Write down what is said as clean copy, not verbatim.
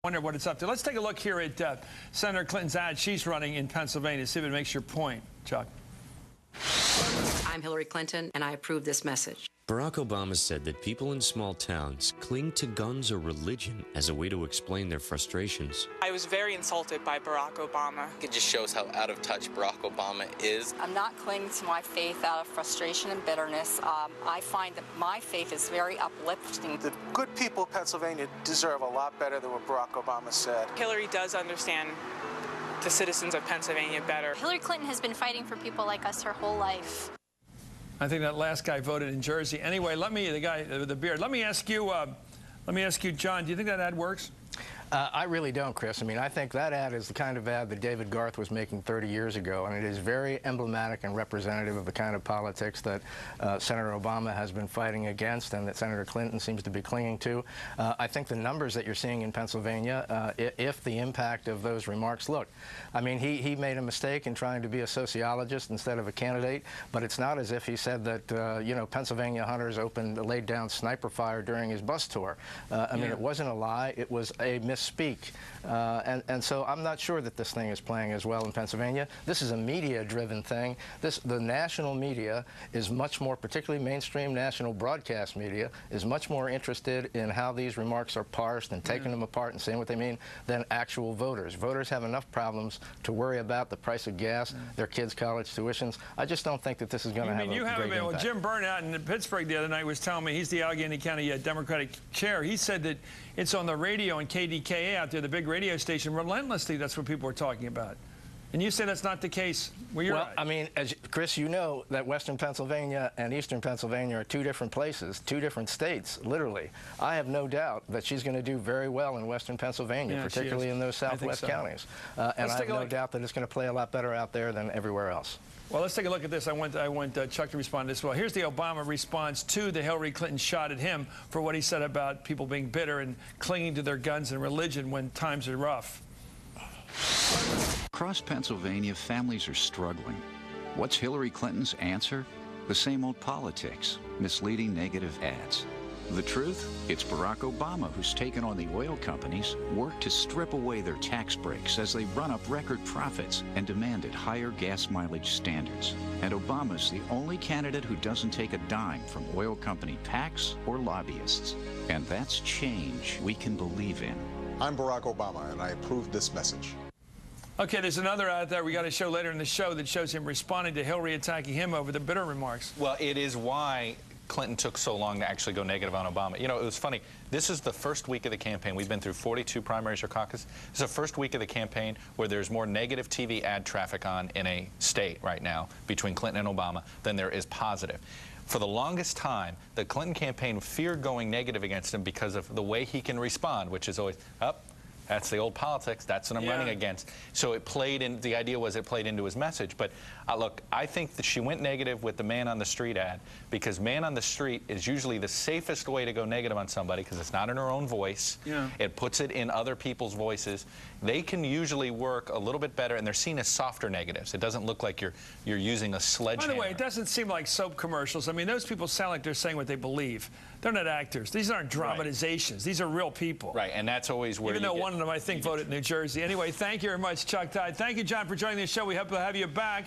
Wonder what it's up to. Let's take a look here at Senator Clinton's ad. She's running in Pennsylvania. See if it makes your point, Chuck. I'm Hillary Clinton, and I approve this message. Barack Obama said that people in small towns cling to guns or religion as a way to explain their frustrations. I was very insulted by Barack Obama. It just shows how out of touch Barack Obama is. I'm not clinging to my faith out of frustration and bitterness. I find that my faith is very uplifting. The good people of Pennsylvania deserve a lot better than what Barack Obama said. Hillary does understand the citizens of Pennsylvania better. Hillary Clinton has been fighting for people like us her whole life. I think that last guy voted in Jersey. Anyway, the guy with the beard. Let me ask you, John. Do you think that ad works? I really don't, Chris. I mean, I think that ad is the kind of ad that David Garth was making 30 years ago, and it is very emblematic and representative of the kind of politics that Senator Obama has been fighting against and that Senator Clinton seems to be clinging to. I think the numbers that you're seeing in Pennsylvania, if the impact of those remarks, look, I mean, he made a mistake in trying to be a sociologist instead of a candidate, but it's not as if he said that, you know, Pennsylvania hunters laid down sniper fire during his bus tour. I mean, it wasn't a lie. It was a misspeak. And so I'm not sure that this thing is playing as well in Pennsylvania. This is a media-driven thing. The national media is much more, particularly mainstream national broadcast media, is much more interested in how these remarks are parsed and taking them apart and saying what they mean than actual voters. Voters have enough problems to worry about the price of gas, their kids' college tuitions. I just don't think that this is going to have a great impact. Well, Jim Burnett in Pittsburgh the other night was telling me, he's the Allegheny County Democratic chair. He said that it's on the radio and KDKA out there, the big radio station, relentlessly. That's what people are talking about. And you say that's not the case where you're at. I mean, Chris, you know that Western Pennsylvania and Eastern Pennsylvania are two different places, two different states, literally. I have no doubt that she's going to do very well in Western Pennsylvania, particularly in those southwest counties. And I have no doubt that it's going to play a lot better out there than everywhere else. Well, let's take a look at this. I want Chuck to respond to this as well. Here's the Obama response to the Hillary Clinton shot at him for what he said about people being bitter and clinging to their guns and religion when times are rough. Across Pennsylvania, families are struggling. What's Hillary Clinton's answer? The same old politics, misleading negative ads. The truth? It's Barack Obama who's taken on the oil companies, worked to strip away their tax breaks as they run up record profits and demanded higher gas mileage standards. And Obama's the only candidate who doesn't take a dime from oil company PACs or lobbyists. And that's change we can believe in. I'm Barack Obama, and I approve this message. Okay, there's another out there we got to show later in the show that shows him responding to Hillary attacking him over the bitter remarks. Well, it is why Clinton took so long to actually go negative on Obama. You know, it was funny. This is the first week of the campaign. We've been through 42 primaries or caucus. This is the first week of the campaign where there's more negative TV ad traffic on in a state right now between Clinton and Obama than there is positive. For the longest time, the Clinton campaign feared going negative against him because of the way he can respond, which is always, that's the old politics. That's what I'm running against. So it played in. The idea was it played into his message. But look, I think that she went negative with the man on the street ad because man on the street is usually the safest way to go negative on somebody because it's not in her own voice. It puts it in other people's voices. They can usually work a little bit better, and they're seen as softer negatives. It doesn't look like you're using a sledgehammer. By the way, it doesn't seem like soap commercials. I mean, those people sound like they're saying what they believe. They're not actors. These aren't dramatizations. These are real people. Right, and that's always where Even though one of them, I think, voted in New Jersey. Anyway, thank you very much, Chuck, Todd. Thank you, John, for joining the show. We hope to have you back.